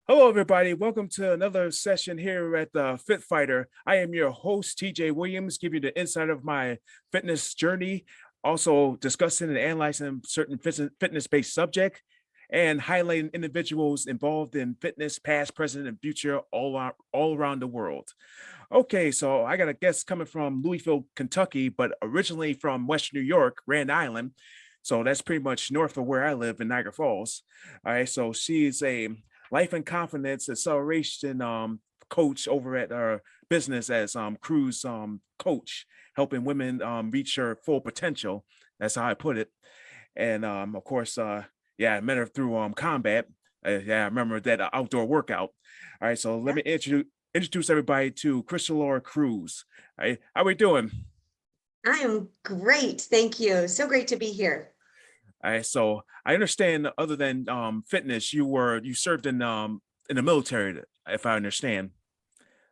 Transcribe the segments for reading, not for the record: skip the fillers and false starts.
Hello, everybody. Welcome to another session here at the Fit Fighter. I am your host, TJ Williams, give you the insight of my fitness journey, also discussing and analyzing certain fitness-based subject, and highlighting individuals involved in fitness, past, present, and future all around the world. Okay, so I got a guest coming from Louisville, Kentucky, but originally from Western New York, Grand Island. So that's pretty much north of where I live in Niagara Falls. All right, so she's a life and confidence acceleration coach over at our business as cruise coach, helping women reach their full potential. That's how I put it. And of course, yeah, I met her through combat. Yeah, I remember that outdoor workout. All right, so let Yeah, me introduce everybody to Krystalore Crews. All right, how we doing? I am great. Thank you. So great to be here. All right, so I understand other than fitness, you served in the military, if I understand.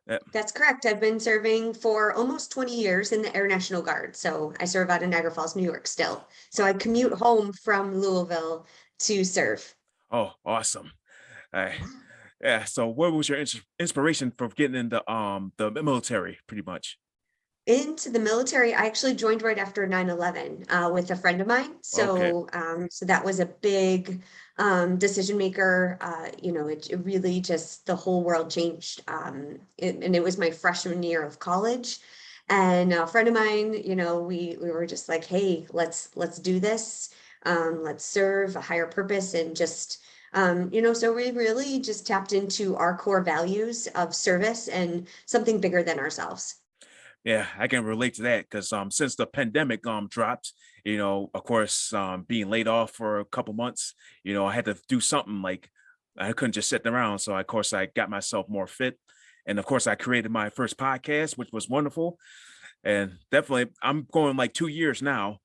Uh, That's correct. I've been serving for almost 20 years in the Air National Guard. So I serve out of Niagara Falls, New York still. So I commute home from Louisville to serve. oh, awesome. All right. Yeah. Yeah. So what was your inspiration for getting into the military, pretty much? Into the military, I actually joined right after 9/11 with a friend of mine. Okay. So that was a big decision maker. It really just the whole world changed. And it was my freshman year of college. And a friend of mine, we were just like, hey, let's do this. Let's serve a higher purpose and just so we really just tapped into our core values of service and something bigger than ourselves. Yeah, I can relate to that because since the pandemic dropped, of course, being laid off for a couple months, I had to do something like I couldn't just sit around. So of course I got myself more fit. And of course I created my first podcast, which was wonderful. And definitely I'm going like 2 years now.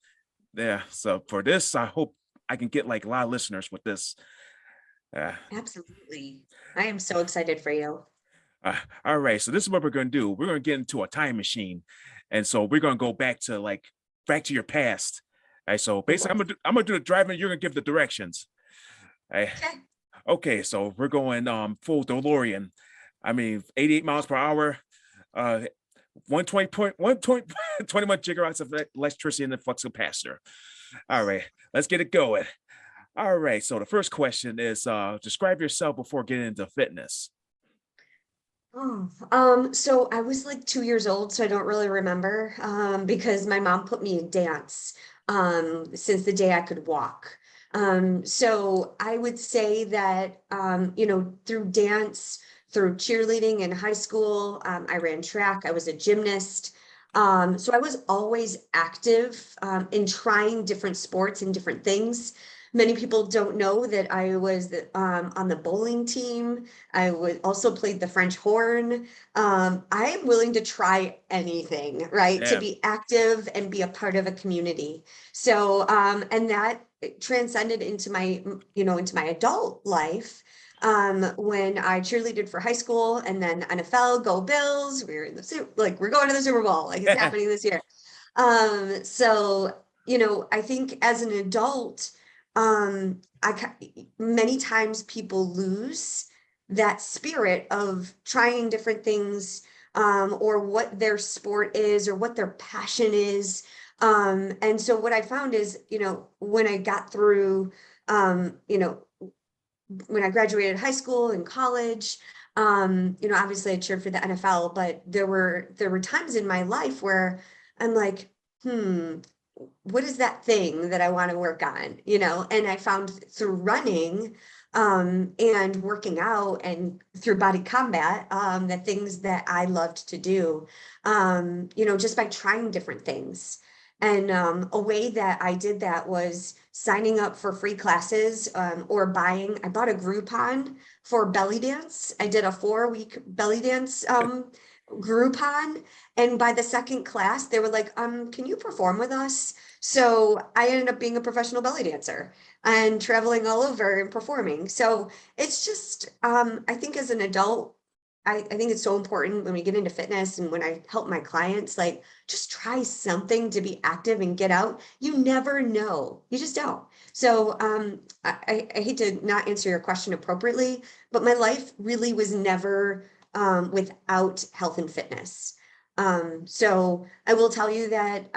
Yeah. So for this, I hope I can get like a lot of listeners with this. Uh, Absolutely. I am so excited for you. all right. So this is what we're going to do. We're going to get into a time machine. And so we're going to go back to your past. All right. So basically I'm gonna do the driving. You're going to give the directions. All right. Okay. Okay. So we're going full DeLorean. I mean, 88 miles per hour, 121 gigawatts of electricity in the flux capacitor. All right. Let's get it going. All right. So the first question is describe yourself before getting into fitness. So I was like 2 years old, so I don't really remember, because my mom put me in dance, since the day I could walk. So I would say that, through dance, through cheerleading in high school, I ran track, I was a gymnast. So I was always active, in trying different sports and different things. Many people don't know that I was on the bowling team. I would also played the French horn. I am willing to try anything, right? To Yeah. be active and be a part of a community. And that transcended into into my adult life. When I cheerleaded for high school and then NFL, go Bills. We're in the we're going to the Super Bowl, like it's happening this year. I think as an adult, many times people lose that spirit of trying different things, or what their sport is or what their passion is. And so what I found is, when I got through, when I graduated high school and college, obviously I cheered for the NFL, but there were times in my life where I'm like, what is that thing that I want to work on? And I found through running, and working out and through body combat, the things that I loved to do, just by trying different things. And a way that I did that was signing up for free classes, or I bought a Groupon for belly dance. I did a 4-week belly dance Groupon. And by the second class, they were like, can you perform with us? So I ended up being a professional belly dancer and traveling all over and performing. So it's just, I think as an adult, I think it's so important when we get into fitness and when I help my clients, like just try something to be active and get out. You never know. You just don't. So I hate to not answer your question appropriately, but my life really was never without health and fitness. So I will tell you that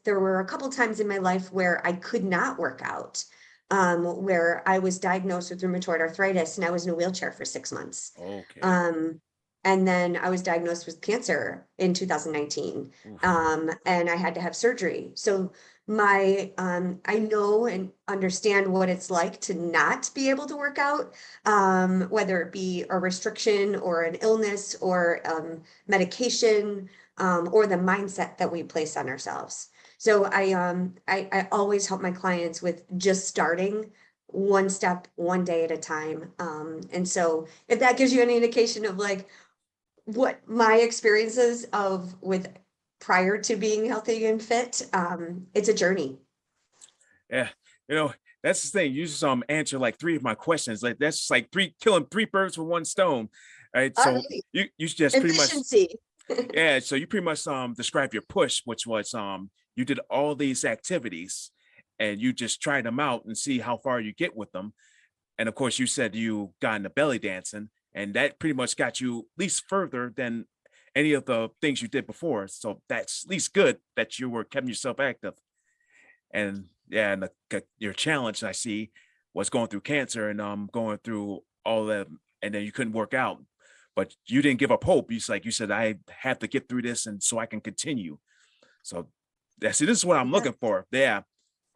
there were a couple times in my life where I could not work out, where I was diagnosed with rheumatoid arthritis and I was in a wheelchair for 6 months. Okay. Um, and then I was diagnosed with cancer in 2019, Oof. and I had to have surgery. So I know and understand what it's like to not be able to work out, whether it be a restriction or an illness or medication, or the mindset that we place on ourselves. So I always help my clients with just starting one step, one day at a time. And so if that gives you any indication of like what my experiences of with prior to being healthy and fit, it's a journey. Yeah, you know, that's the thing. You just answer like three of my questions. Like that's like three killing three birds with one stone. Right. All So right. you just pretty much Efficiency. yeah, so you pretty much describe your push, which was you did all these activities and you just tried them out and see how far you get with them. And of course you said you got into belly dancing and that pretty much got you at least further than any of the things you did before. So that's at least good that you were keeping yourself active. And yeah, and your challenge I see was going through cancer and going through all that, and then you couldn't work out, but you didn't give up hope. You like you said, I have to get through this, and so I can continue. So yeah, see, this is what I'm Yes. looking for. Yeah,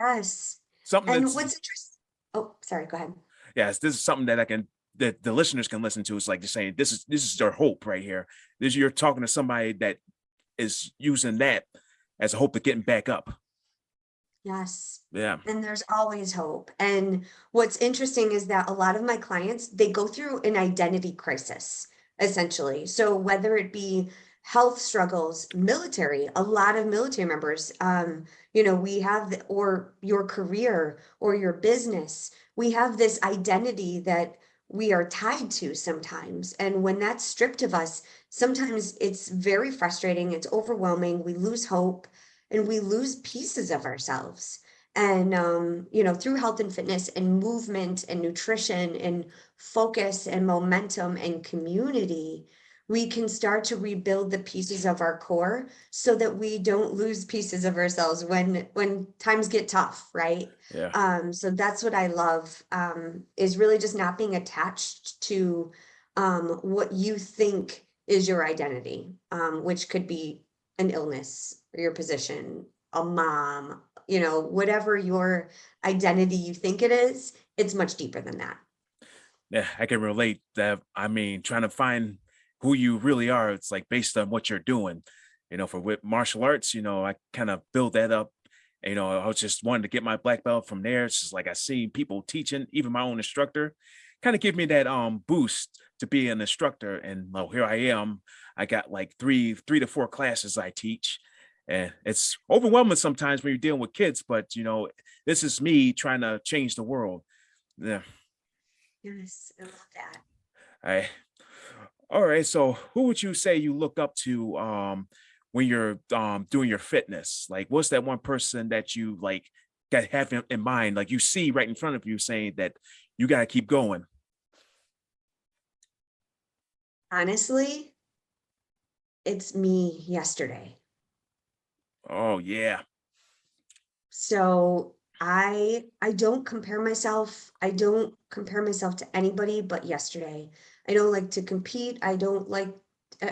Yes. something And that's what's interesting, oh, sorry, go ahead. yes, this is something that I can that the listeners can listen to. It's like just saying this is their hope right here. This you're talking to somebody that is using that as a hope to getting back up. Yes. Yeah, And there's always hope. And what's interesting is that a lot of my clients, they go through an identity crisis, essentially. So whether it be health struggles, military, a lot of military members, we have, or your career or your business, we have this identity that we are tied to sometimes. And when that's stripped of us, sometimes it's very frustrating, it's overwhelming, we lose hope and we lose pieces of ourselves. And through health and fitness and movement and nutrition and focus and momentum and community, we can start to rebuild the pieces of our core so that we don't lose pieces of ourselves when times get tough, right? yeah, So that's what I love, is really just not being attached to what you think is your identity, which could be an illness or your position, a mom, whatever your identity you think it is, it's much deeper than that. yeah. I can relate. That I mean, trying to find who you really are. It's like based on what you're doing. For with martial arts, I kind of build that up. I was just wanting to get my black belt from there. It's just like I seen people teaching, even my own instructor, kind of give me that boost to be an instructor. And well, here I am. I got like three to four classes I teach. And it's overwhelming sometimes when you're dealing with kids, but this is me trying to change the world. Yeah. Yes, I love that. I all right. So who would you say you look up to when you're doing your fitness? Like what's that one person that you like got have in mind, like you see right in front of you saying that you gotta keep going? Honestly, it's me yesterday. Oh yeah. So I don't compare myself. I don't compare myself to anybody but yesterday. I don't like to compete. I don't like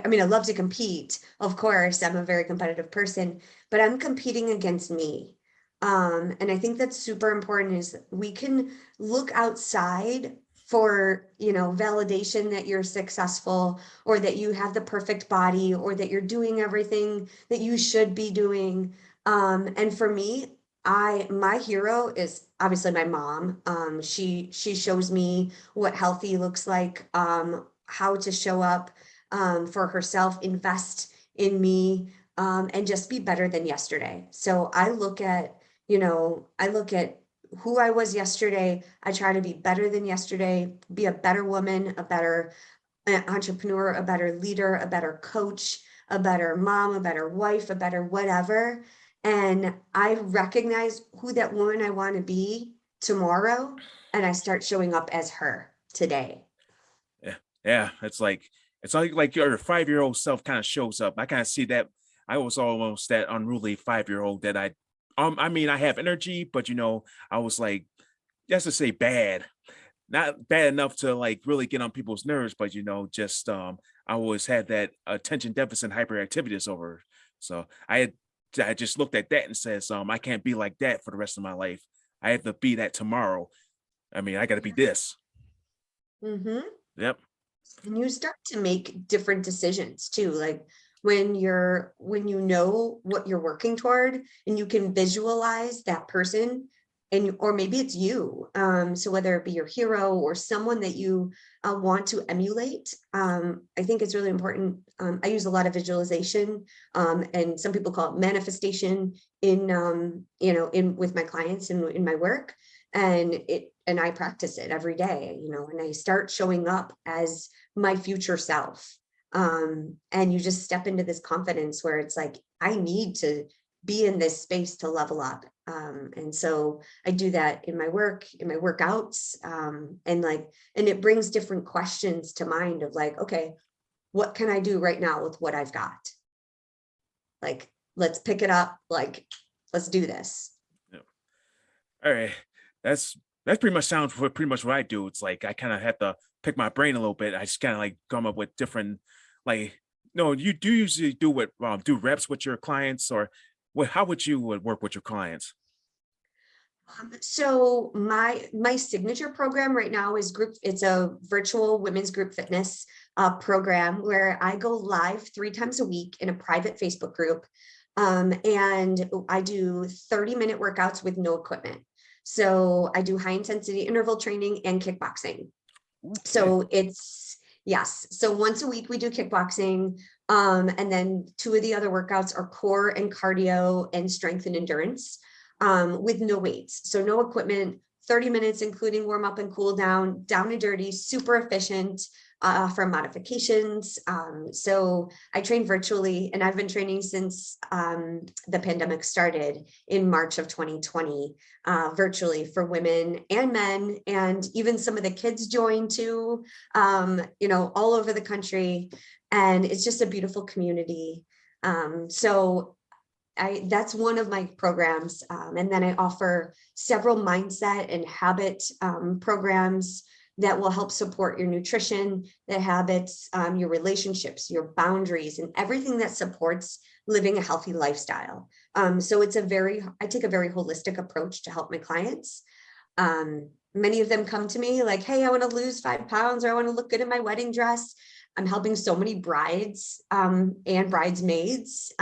I mean, I love to compete. Of course, I'm a very competitive person, but I'm competing against me. And I think that's super important is we can look outside for, validation that you're successful or that you have the perfect body or that you're doing everything that you should be doing. And for me, my hero is obviously my mom. She shows me what healthy looks like, how to show up for herself, invest in me, and just be better than yesterday. So I look at who I was yesterday. I try to be better than yesterday, be a better woman, a better an entrepreneur, a better leader, a better coach, a better mom, a better wife, a better whatever. And I recognize who that woman I want to be tomorrow, and I start showing up as her today. Yeah, yeah. It's like your 5-year-old self kind of shows up. I kind of see that. I was almost that unruly 5-year-old that I mean, I have energy, but I was like, just to say bad, not bad enough to like really get on people's nerves, but just I always had that attention deficit hyperactivity disorder. So I just looked at that and says, I can't be like that for the rest of my life. I have to be that tomorrow. I mean, I got to be this. Mm-hmm. Yep. And you start to make different decisions too, like when you know what you're working toward and you can visualize that person, and or maybe it's you, so whether it be your hero or someone that you want to emulate. I think it's really important. I use a lot of visualization, and some people call it manifestation in in with my clients and in my work, and I practice it every day, and I start showing up as my future self. And you just step into this confidence where it's like, I need to be in this space to level up. And so I do that in my work, in my workouts, and it brings different questions to mind of like, okay, what can I do right now with what I've got? Like, let's pick it up. Like, let's do this. Yep. All right. That's pretty much sounds for pretty much what I do. It's like I kind of have to pick my brain a little bit. I just kind of like come up with different, like, no, you do usually do reps with your clients, or how would you work with your clients? So my signature program right now is group. It's a virtual women's group fitness program where I go live 3 times a week in a private Facebook group, and I do 30-minute workouts with no equipment. So I do high intensity interval training and kickboxing. Okay. So it's yes. So once a week we do kickboxing, and then 2 of the other workouts are core and cardio and strength and endurance, with no weights. So no equipment, 30 minutes, including warm up and cool down and dirty, super efficient for modifications. So I train virtually, and I've been training since the pandemic started in March of 2020, virtually for women and men, and even some of the kids join too, all over the country. And it's just a beautiful community. So that's one of my programs. And then I offer several mindset and habit programs that will help support your nutrition, the habits, your relationships, your boundaries, and everything that supports living a healthy lifestyle. So I take a very holistic approach to help my clients. Many of them come to me like, hey, I want to lose 5 pounds, or I want to look good in my wedding dress. I'm helping so many brides and bridesmaids.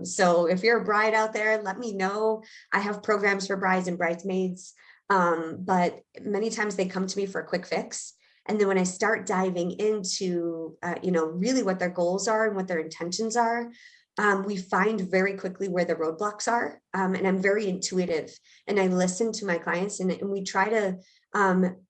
So if you're a bride out there, let me know. I have programs for brides and bridesmaids. But many times they come to me for a quick fix. And then when I start diving into, really what their goals are and what their intentions are, we find very quickly where the roadblocks are. And I'm very intuitive, and I listen to my clients, and we try to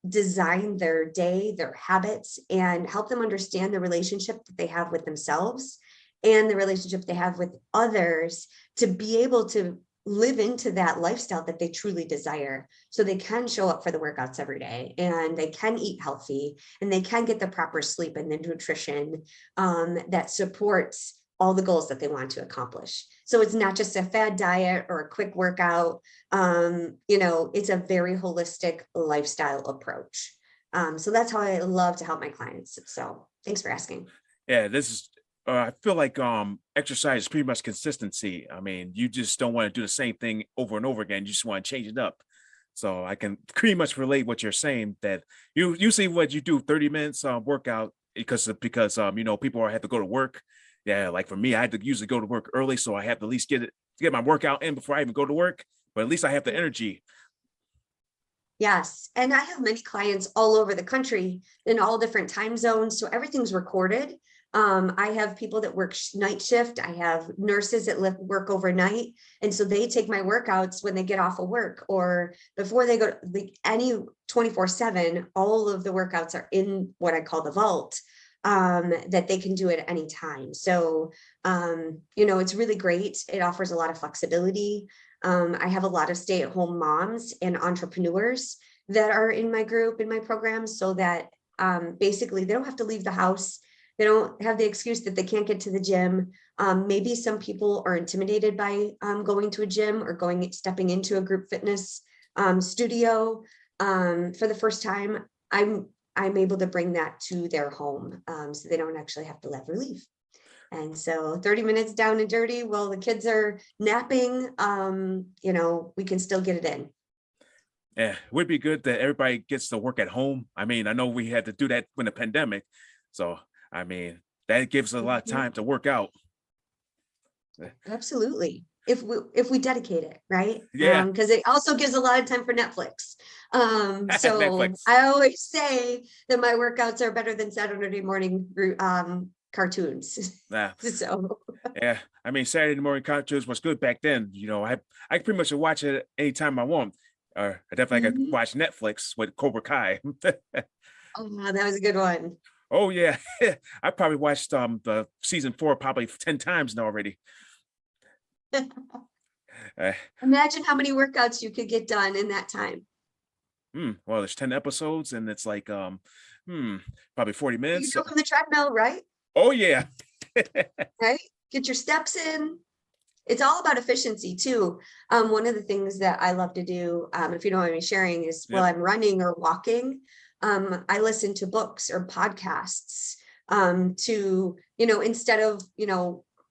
design their day, their habits, and help them understand the relationship that they have with themselves and the relationship they have with others, to be able to live into that lifestyle that they truly desire, so they can show up for the workouts every day, and they can eat healthy, and they can get the proper sleep and the nutrition that supports all the goals that they want to accomplish. So it's not just a fad diet or a quick workout. It's a very holistic lifestyle approach. So that's how I love to help my clients. So thanks for asking. Yeah, this is I feel like exercise is pretty much consistency. I mean, you just don't want to do the same thing over and over again. You just want to change it up. So I can pretty much relate what you're saying, that you usually what you do 30 minutes workout because people have to go to work. Yeah, like for me, I had to usually go to work early, so I have to at least get my workout in before I even go to work. But at least I have the energy. Yes. And I have many clients all over the country in all different time zones. So everything's recorded. I have people that work night shift. I have nurses that work overnight. And so they take my workouts when they get off of work or before they go to any 24/7. All of the workouts are in what I call the vault. that they can do it at any time. So, it's really great. It offers a lot of flexibility. I have a lot of stay-at-home moms and entrepreneurs that are in my group, in my program, so that basically they don't have to leave the house. They don't have the excuse that they can't get to the gym. Maybe some people are intimidated by going to a gym or stepping into a group fitness studio for the first time. I'm able to bring that to their home, so they don't actually have to ever leave. And so 30 minutes down and dirty while the kids are napping, we can still get it in. Yeah, it would be good that everybody gets to work at home. I mean, I know we had to do that when the pandemic. So, I mean, that gives a lot of time to work out. Absolutely. If we dedicate it, right? Yeah. Because it also gives a lot of time for Netflix. So Netflix. I always say that my workouts are better than Saturday morning cartoons. Yeah. So Yeah. I mean, Saturday morning cartoons was good back then. I pretty much watch it anytime I want. Or I definitely could watch Netflix with Cobra Kai. oh, that was a good one. Oh yeah. I probably watched the season 4 probably 10 times now already. Imagine how many workouts you could get done in that time. Well, there's 10 episodes and it's like probably 40 You minutes. go on the treadmill, right? Oh yeah. Right? Get your steps in. It's all about efficiency too. One of the things that I love to do, if you don't mind me sharing, is while I'm running or walking, I listen to books or podcasts to, instead of,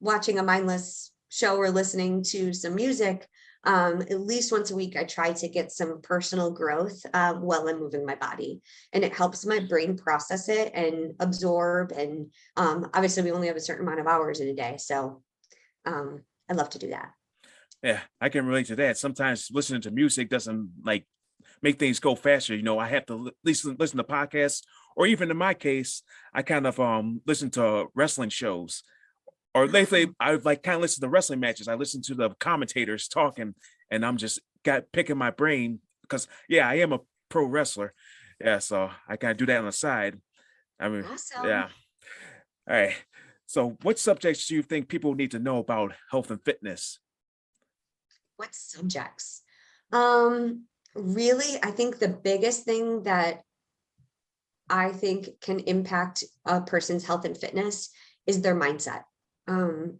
watching a mindless show or listening to some music, at least once a week, I try to get some personal growth while I'm moving my body. And it helps my brain process it and absorb. And obviously we only have a certain amount of hours in a day. So I love to do that. Yeah, I can relate to that. Sometimes listening to music doesn't like make things go faster. I have to at least listen to podcasts, or even in my case, I kind of listen to wrestling shows. Or lately, I've like kind of listened to wrestling matches. I listen to the commentators talking, and I'm just picking my brain because I am a pro wrestler. Yeah, so I kind of do that on the side. I mean, Awesome. yeah. All right. So, what subjects do you think people need to know about health and fitness? What subjects? Really, I think the biggest thing that I think can impact a person's health and fitness is their mindset.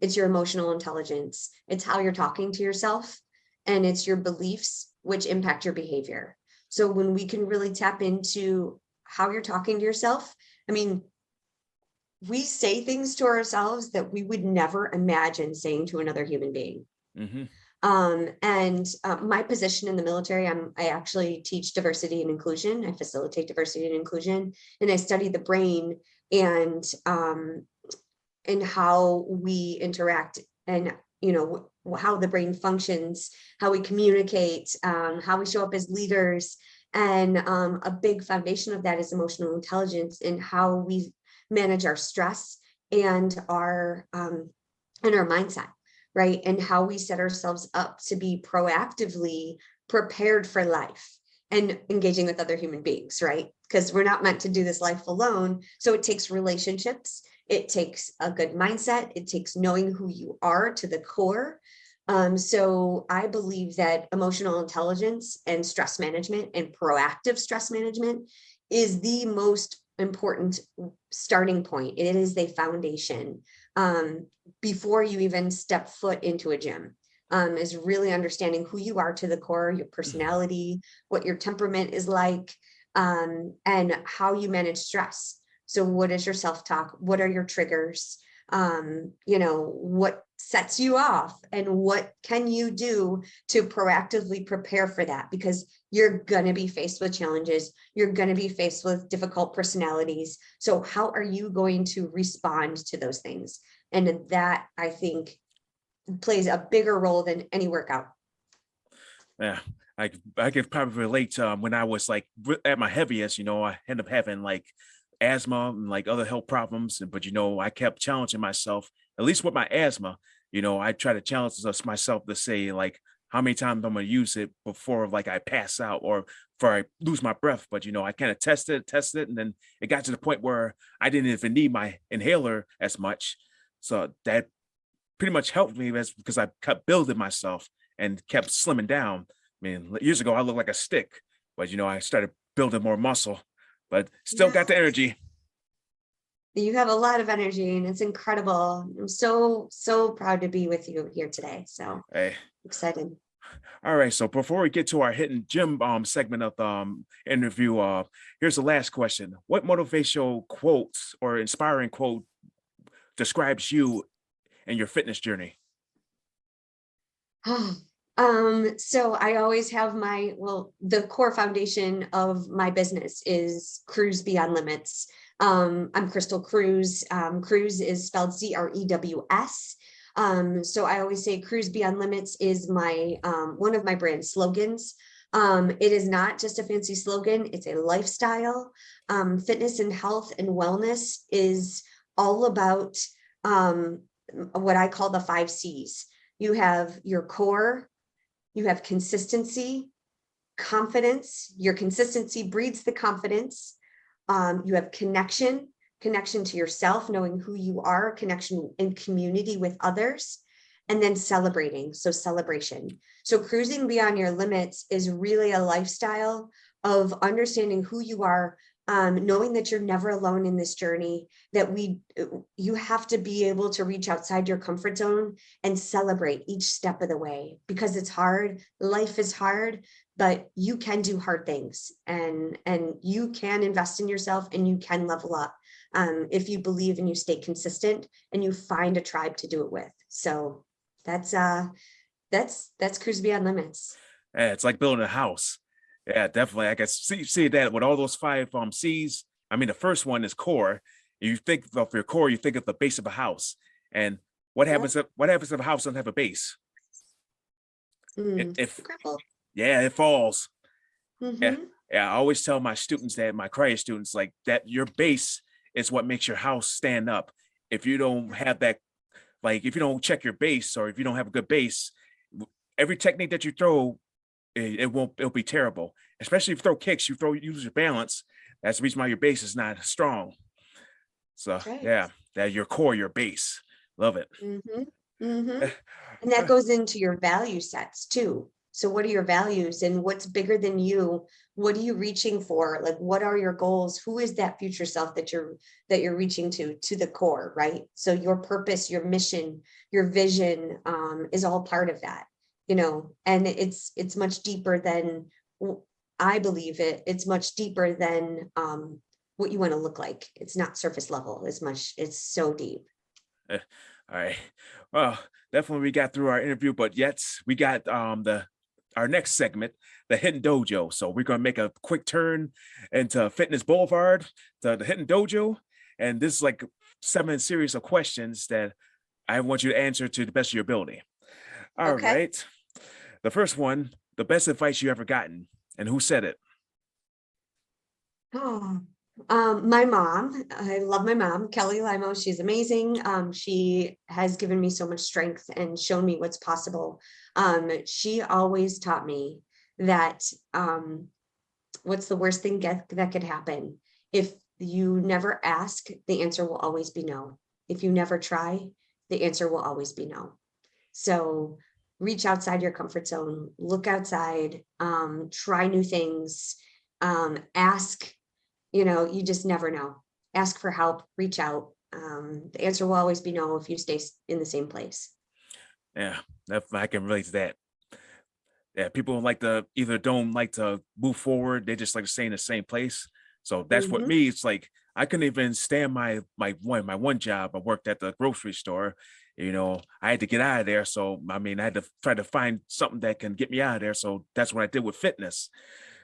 It's your emotional intelligence. It's how you're talking to yourself, and it's your beliefs which impact your behavior. So when we can really tap into how you're talking to yourself, I mean, we say things to ourselves that we would never imagine saying to another human being. Mm-hmm. And my position in the military, I actually teach diversity and inclusion. I facilitate diversity and inclusion, and I study the brain and how we interact, and how the brain functions, how we communicate, how we show up as leaders. And a big foundation of that is emotional intelligence and how we manage our stress and our mindset, right? And how we set ourselves up to be proactively prepared for life and engaging with other human beings, right? Because we're not meant to do this life alone. So it takes relationships, it takes a good mindset, it takes knowing who you are to the core. So I believe that emotional intelligence and stress management and proactive stress management is the most important starting point. It is the foundation before you even step foot into a gym. Is really understanding who you are to the core, your personality, what your temperament is like, and how you manage stress. So what is your self-talk? What are your triggers? What sets you off, and what can you do to proactively prepare for that? Because you're going to be faced with challenges. You're going to be faced with difficult personalities. So how are you going to respond to those things? And that, I think, plays a bigger role than any workout. Yeah, I could probably relate when I was like at my heaviest, I ended up having like asthma and like other health problems. But I kept challenging myself, at least with my asthma. I try to challenge myself to say like, how many times I'm going to use it before like I pass out or before I lose my breath. But, I kind of tested it. And then it got to the point where I didn't even need my inhaler as much. So that pretty much helped me because I kept building myself and kept slimming down. I mean, years ago, I looked like a stick, but, I started building more muscle, but still got the Yes. energy. You have a lot of energy and it's incredible. I'm so, so proud to be with you here today. So Hey. excited. All right. So before we get to our hidden gym segment of the interview, here's the last question. What motivational quotes or inspiring quote describes you and your fitness journey? So I always have the core foundation of my business is Crews Beyond Limits. I'm Krystalore Crews. Crews is spelled CREWS. So I always say Crews Beyond Limits is my one of my brand slogans. It is not just a fancy slogan, it's a lifestyle. Fitness and health and wellness is all about what I call the 5 C's. You have your core, you have consistency, confidence. Your consistency breeds the confidence. You have connection to yourself, knowing who you are, connection and community with others, and then celebrating. So celebration. So cruising beyond your limits is really a lifestyle of understanding who you are, knowing that you're never alone in this journey, that you have to be able to reach outside your comfort zone and celebrate each step of the way, because it's hard. Life is hard, but you can do hard things, and you can invest in yourself and you can level up if you believe and you stay consistent and you find a tribe to do it with. So that's Cruise Beyond Limits. Yeah, it's like building a house. Yeah, definitely. I can see that with all those 5 C's. I mean, the first one is core. You think of your core, you think of the base of a house. And what Yep. happens if a house doesn't have a base? If Incredible. yeah, it falls. Yeah. Mm-hmm. Yeah. I always tell my students that, my cryo students, like that your base is what makes your house stand up. If you don't have that, like if you don't check your base or if you don't have a good base, every technique that you throw, it'll be terrible. Especially if you throw kicks, you lose your balance. That's the reason why your base is not strong. So That's right. yeah, that your core, your base. Love it. Mm-hmm. Mm-hmm. And that goes into your value sets too. So what are your values and what's bigger than you? What are you reaching for? Like, what are your goals? Who is that future self that you're reaching to the core, right? So your purpose, your mission, your vision is all part of that, and it's much deeper than, I believe it's much deeper than what you want to look like. It's not surface level as much. It's so deep. All right. Well, definitely we got through our interview, but yet we got our next segment, the Hidden Dojo. So we're gonna make a quick turn into Fitness Boulevard, to the Hidden Dojo, and this is like 7 series of questions that I want you to answer to the best of your ability. All Okay. right. The first one, the best advice you ever gotten, and who said it? Oh, my mom. I love my mom, Kelly Limo. She's amazing. She has given me so much strength and shown me what's possible. She always taught me that what's the worst thing that could happen? If you never ask, the answer will always be no. If you never try, the answer will always be no. So reach outside your comfort zone, look outside, try new things, ask. You just never know. Ask for help, reach out. The answer will always be no if you stay in the same place. Yeah, I can relate to that. Yeah, people don't like to move forward. They just like to stay in the same place. So that's what Mm-hmm. me. It's like I couldn't even stand my one job. I worked at the grocery store. I had to get out of there. So I mean, I had to try to find something that can get me out of there. So that's what I did with fitness.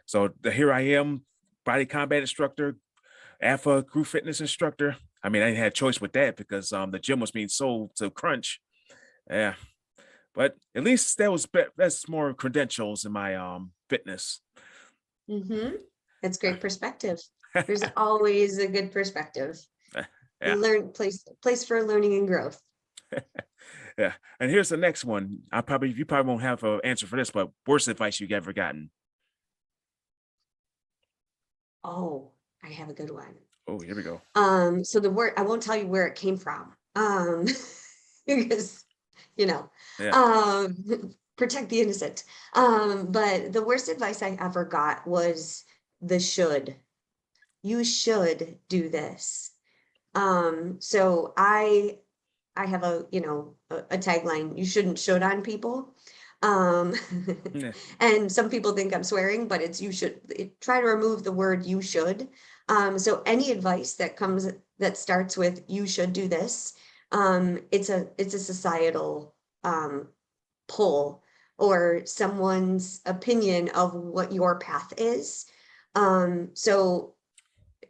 So here I am, body combat instructor, Alpha Crew Fitness instructor. I mean, I didn't have a choice with that because the gym was being sold to Crunch. Yeah, but at least that's more credentials in my fitness. Mm-hmm. That's great perspective. There's always a good perspective. Yeah. Place for learning and growth. Yeah. And here's the next one. You probably won't have an answer for this, but worst advice you've ever gotten. Oh, I have a good one. Oh, here we go. So the word, I won't tell you where it came from. Because, you know, Yeah. protect the innocent. But the worst advice I ever got was the should. You should do this. So I have a tagline, you shouldn't should on people. Um, Yeah. and some people think I'm swearing, but it's you should try to remove the word you should. So any advice that starts with you should do this, it's a societal pull or someone's opinion of what your path is. So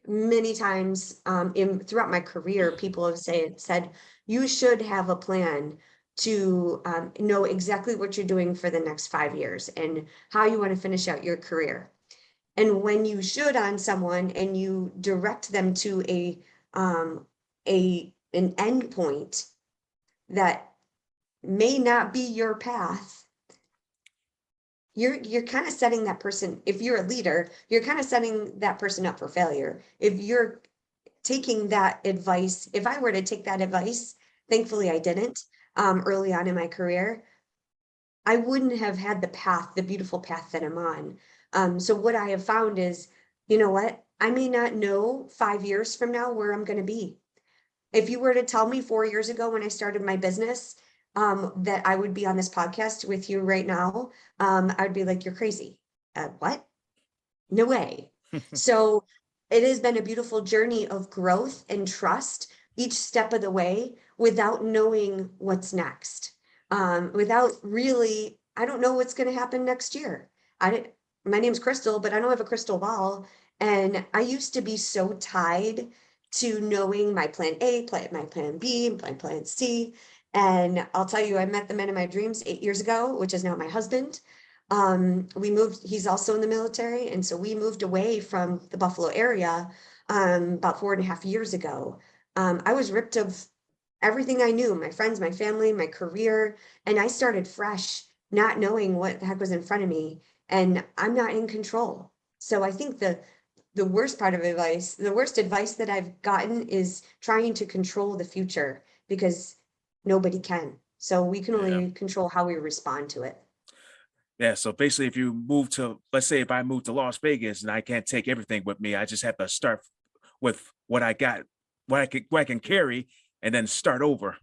many times in throughout my career, people have said you should have a plan to know exactly what you're doing for the next 5 years and how you want to finish out your career. And when you should on someone and you direct them to an end point that may not be your path, you're kind of setting that person, if you're a leader, you're kind of setting that person up for failure. If you're taking that advice, if I were to take that advice, thankfully I didn't, early on in my career, I wouldn't have had the beautiful path that I'm on. So what I have found is, you know what? I may not know 5 years from now where I'm going to be. If you were to tell me 4 years ago when I started my business, that I would be on this podcast with you right now, I'd be like, you're crazy. What? No way. So it has been a beautiful journey of growth and trust each step of the way without knowing what's next. Without really, I don't know what's going to happen next year. My name's Crystal, but I don't have a crystal ball. And I used to be so tied to knowing my plan A, my plan B, my plan C. And I'll tell you, I met the man of my dreams 8 years ago, which is now my husband. We moved, he's also in the military. And so we moved away from the Buffalo area about 4.5 years ago. I was ripped of everything I knew, my friends, my family, my career, and I started fresh, not knowing what the heck was in front of me. And I'm not in control. So I think the worst part of advice, the worst advice that I've gotten is trying to control the future because nobody can. So we can Yeah. only control how we respond to it. Yeah. So basically, if you move to, let's say, if I move to Las Vegas and I can't take everything with me, I just have to start with what I got, what I can carry, and then start over.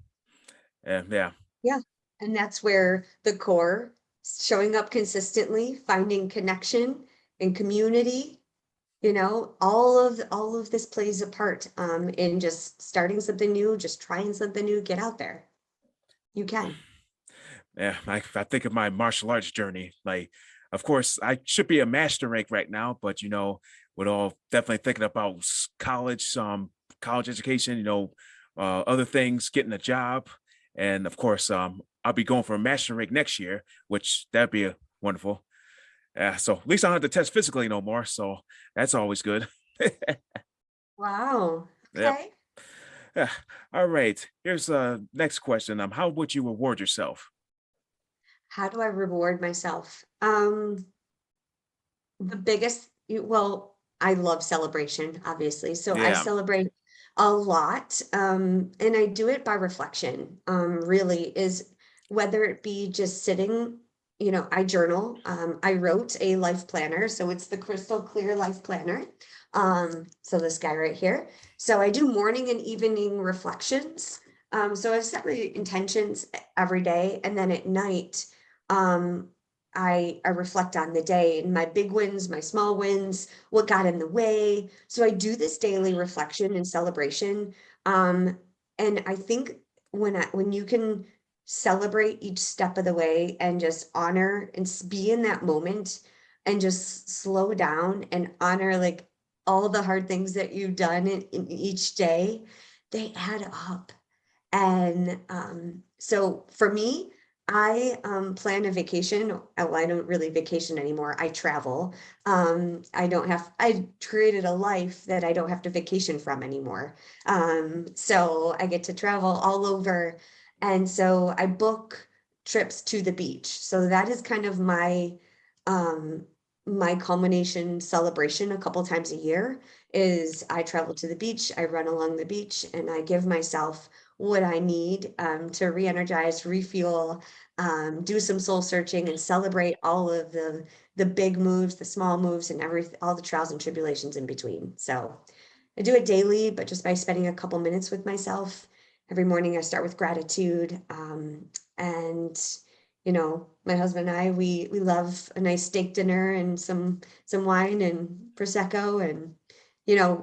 Yeah. Yeah. And that's where the core, showing up consistently, finding connection and community, all of this plays a part in just starting something new, just trying something new, get out there. You can. Yeah. I think of my martial arts journey. Like, of course, I should be a master rank right now, but with all definitely thinking about college education, other things, getting a job, and of course, I'll be going for a master rank next year, which that'd be wonderful. Yeah, so at least I don't have to test physically no more. So that's always good. Wow. Yep. Okay. Yeah. All right. Here's next question. How would you reward yourself? How do I reward myself? The biggest, well, I love celebration, obviously. So I Yeah. celebrate a lot. And I do it by reflection, really is whether it be just sitting, I journal. I wrote a life planner. So it's the Crystal Clear Life Planner. So this guy right here. So I do morning and evening reflections. So I set my intentions every day. And then at night, um, I reflect on the day and my big wins, my small wins, what got in the way. So I do this daily reflection and celebration. And I think when you can celebrate each step of the way and just honor and be in that moment and just slow down and honor like all the hard things that you've done in each day, they add up. And so for me, I plan a vacation. Well, I don't really vacation anymore. I travel. I created a life that I don't have to vacation from anymore. So I get to travel all over. And so I book trips to the beach. So that is kind of um my culmination celebration a couple times a year is I travel to the beach, I run along the beach, and I give myself what I need to re-energize, refuel, do some soul searching and celebrate all of the big moves, the small moves, and all the trials and tribulations in between. So I do it daily, but just by spending a couple minutes with myself. Every morning I start with gratitude. And my husband and I, we love a nice steak dinner and some wine and prosecco. And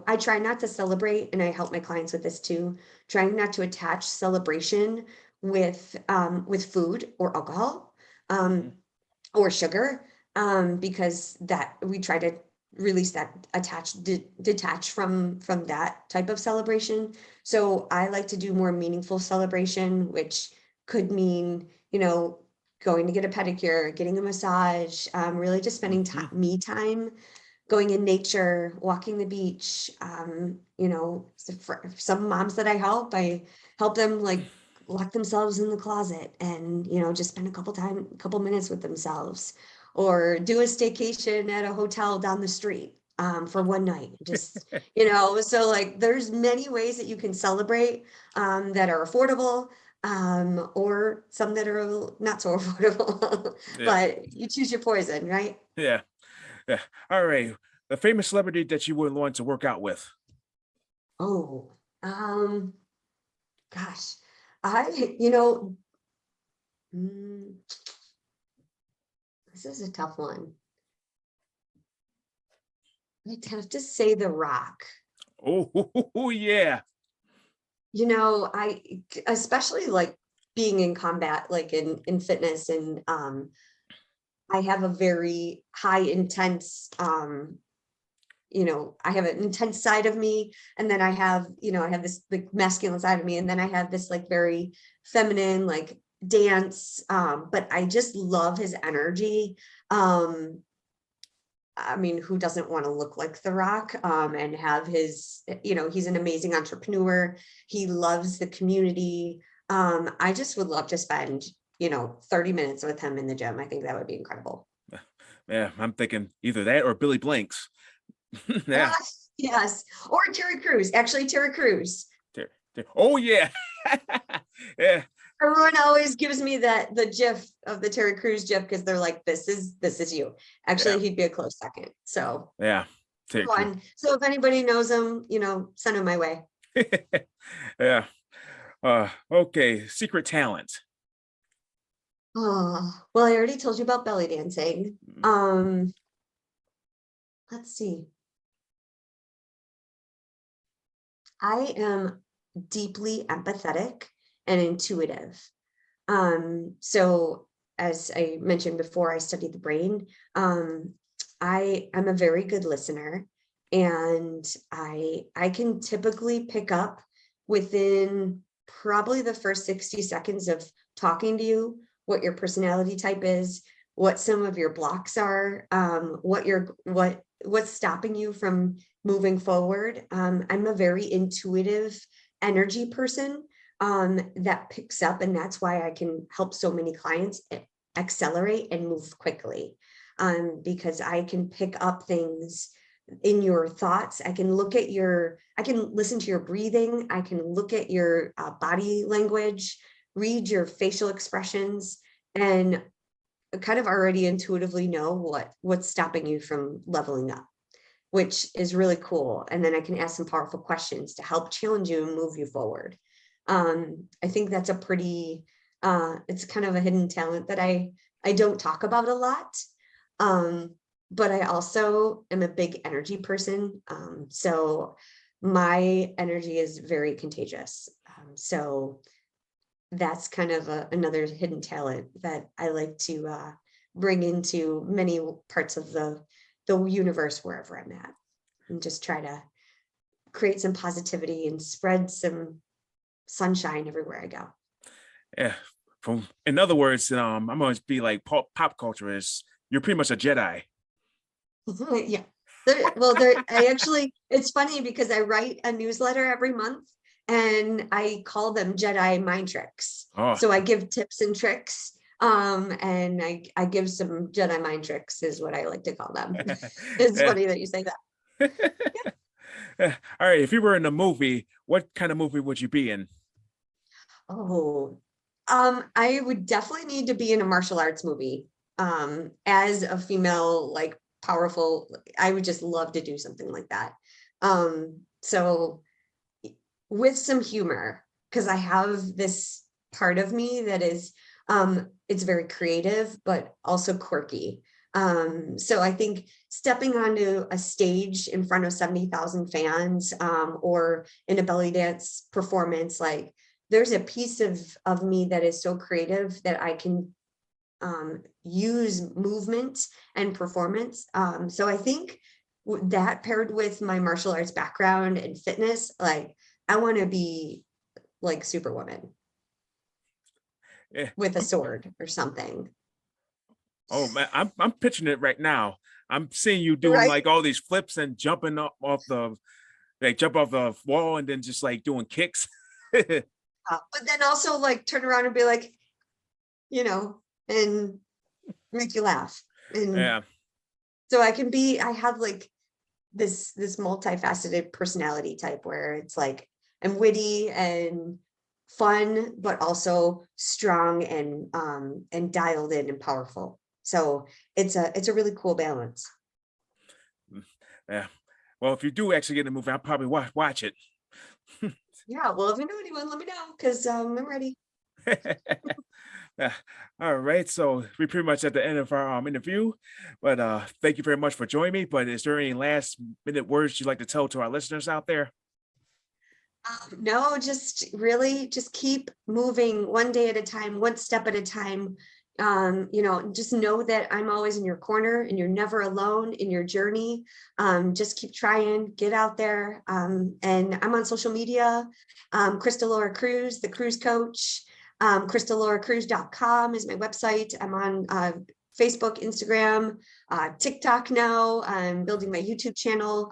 I try not to celebrate, and I help my clients with this too, trying not to attach celebration with food or alcohol. Um, Mhm. or sugar, because that we try to release that detach from that type of celebration. So I like to do more meaningful celebration, which could mean, going to get a pedicure, getting a massage, really just spending Mhm. me time, going in nature, walking the beach. So for some moms that I help them like lock themselves in the closet and, just spend a couple minutes with themselves, or do a staycation at a hotel down the street for one night. Just, so like there's many ways that you can celebrate that are affordable, or some that are not so affordable, Yeah. but you choose your poison, right? Yeah. Yeah. All right. The famous celebrity that you would want to work out with. Oh, um, gosh, mm, this is a tough one. I'd have to say The Rock. Oh, yeah. Especially like being in combat, like in fitness, and I have a very high intense, I have an intense side of me, and then I have this like masculine side of me, and then I have this like very feminine, like dance, but I just love his energy. Um, I mean, who doesn't want to look like The Rock, and have he's an amazing entrepreneur. He loves the community. I just would love to spend, 30 minutes with him in the gym. I think that would be incredible. Yeah. I'm thinking either that or Billy Blanks. Yeah. Ah, yes. Or Terry Crews, actually, Terry Crews. There, there. Oh, yeah. Yeah. Everyone always gives me the gif of the Terry Crews gif because they're like, this is you. Yeah. Actually, he'd be a close second. So Yeah. Terry Crews. fun. So if anybody knows him, send him my way. Yeah. Okay. Secret talent. Oh, well, I already told you about belly dancing. Mm. Let's see. I am deeply empathetic and intuitive. So as I mentioned before, I studied the brain. I am a very good listener, and I can typically pick up within probably the first 60 seconds of talking to you what your personality type is, what some of your blocks are, what's stopping you from moving forward. I'm a very intuitive energy person, that picks up, and that's why I can help so many clients accelerate and move quickly, because I can pick up things in your thoughts. I can listen to your breathing. I can look at your body language, read your facial expressions, and kind of already intuitively know what's stopping you from leveling up, which is really cool. And then I can ask some powerful questions to help challenge you and move you forward. I think that's it's kind of a hidden talent that I don't talk about a lot. Um, but I also am a big energy person. So my energy is very contagious. So that's kind of another hidden talent that I like to bring into many parts of the universe wherever I'm at, and just try to create some positivity and spread some sunshine everywhere I go. Yeah. From in other words, I'm going to be like pop culture is you're pretty much a Jedi. Yeah. I actually, it's funny because I write a newsletter every month, and I call them Jedi mind tricks. Oh, So I give tips and tricks. And I give some Jedi mind tricks is what I like to call them. It's yeah. funny that you say that. All right. If you were in a movie, what kind of movie would you be in? Oh, I would definitely need to be in a martial arts movie. As a female, like powerful, I would just love to do something like that. So with some humor, because I have this part of me that is, it's very creative, but also quirky. So I think stepping onto a stage in front of 70,000 fans, or in a belly dance performance, like there's a piece of me that is so creative that I can use movement and performance. So I think that paired with my martial arts background and fitness, like I want to be like Superwoman Yeah. with a sword or something. Oh man, I'm pitching it right now. I'm seeing you doing Right. like all these flips and jumping up off the like jump off the wall and then just like doing kicks. But then also like turn around and be like, you know, and make you laugh. And Yeah. so I have like this multifaceted personality type where it's like I'm witty and fun, but also strong and dialed in and powerful. So it's a really cool balance. Yeah. Well, if you do actually get a movie, I'll probably watch it. Yeah, well, if you know anyone, let me know because I'm ready. Yeah. All right. So we're pretty much at the end of our interview. But thank you very much for joining me. But is there any last minute words you'd like to tell to our listeners out there? No, just really just keep moving one day at a time, one step at a time. Just know that I'm always in your corner and you're never alone in your journey. Just keep trying, get out there. And I'm on social media, Krystalore Crews, the cruise coach. Krystalorecrews.com is my website. I'm on Facebook, Instagram, TikTok now. I'm building my YouTube channel.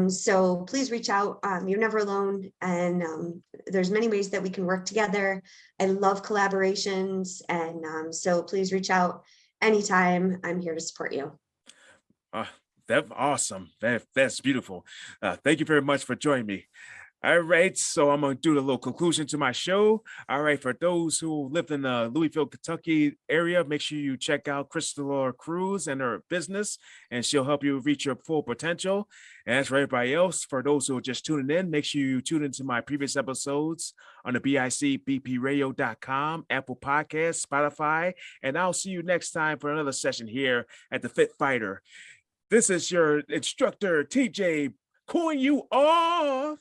So please reach out. You're never alone. And there's many ways that we can work together. I love collaborations. And so please reach out anytime. I'm here to support you. Uh, that's awesome. That's beautiful. Thank you very much for joining me. All right, so I'm going to do the little conclusion to my show. All right, for those who live in the Louisville, Kentucky area, make sure you check out Krystalore Crews and her business, and she'll help you reach your full potential. And as for everybody else, for those who are just tuning in, make sure you tune into my previous episodes on the BICBPRadio.com, Apple Podcasts, Spotify, and I'll see you next time for another session here at the Fit Fighter. This is your instructor, TJ, cooling you off.